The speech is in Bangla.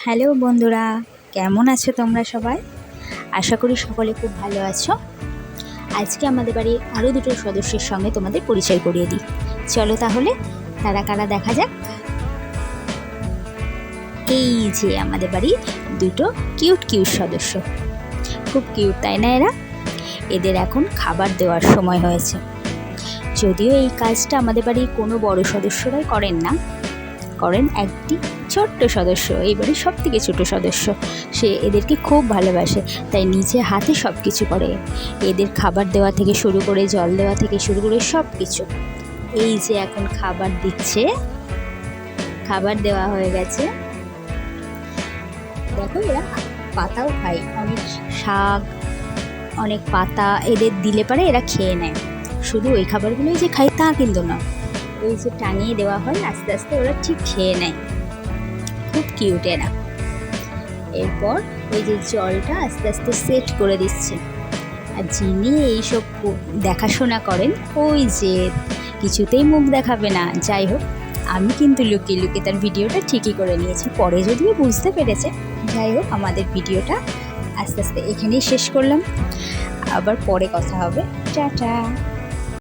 হ্যালো বন্ধুরা, কেমন আছো তোমরা সবাই? আশা করি সকলে খুব ভালো আছো। আজকে আমাদের বাড়ির আরও দুটো সদস্যের সঙ্গে তোমাদের পরিচয় করিয়ে দিই। চলো তাহলে তারা কারা দেখা যাক। এই যে আমাদের বাড়ির দুটো কিউট সদস্য, খুব কিউট তাই না? এদের এখন খাবার দেওয়ার সময় হয়েছে। যদিও এই কাজটা আমাদের বাড়ির কোনো বড় সদস্যরাই করেন না, করেন একটি ছোট্ট সদস্য, এই বাড়ির সব থেকে ছোটো সদস্য। সে এদেরকে খুব ভালোবাসে, তাই নিজে হাতে সব কিছু করে। এদের খাবার দেওয়া থেকে শুরু করে, জল দেওয়া থেকে শুরু করে সব কিছু। এই যে এখন খাবার দিচ্ছে, খাবার দেওয়া হয়ে গেছে। দেখো এরা পাতাও খায়, অনেক শাক, অনেক পাতা এদের দিলে পারে এরা খেয়ে নেয়। শুধু ওই খাবারগুলোই যে খায় তা কিন্তু না, ওই যে টাঙিয়ে দেওয়া হয় আস্তে আস্তে ওরা ঠিক খেয়ে নেয়। খুব কিউট এরা। এরপর ওই যে জলটা আস্তে আস্তে সেট করে দিচ্ছে। আর যিনি এইসব দেখাশোনা করেন, ওই যে কিছুতেই মুখ দেখাবে না, যাই হোক আমি কিন্তু লুকিয়ে লুকিয়ে তার ভিডিওটা ঠিকই করে নিয়েছি। পরে যদিও বুঝতে পেরেছে। যাই হোক আমাদের ভিডিওটা আস্তে আস্তে এখানেই শেষ করলাম, আবার পরে কথা হবে। টাটা।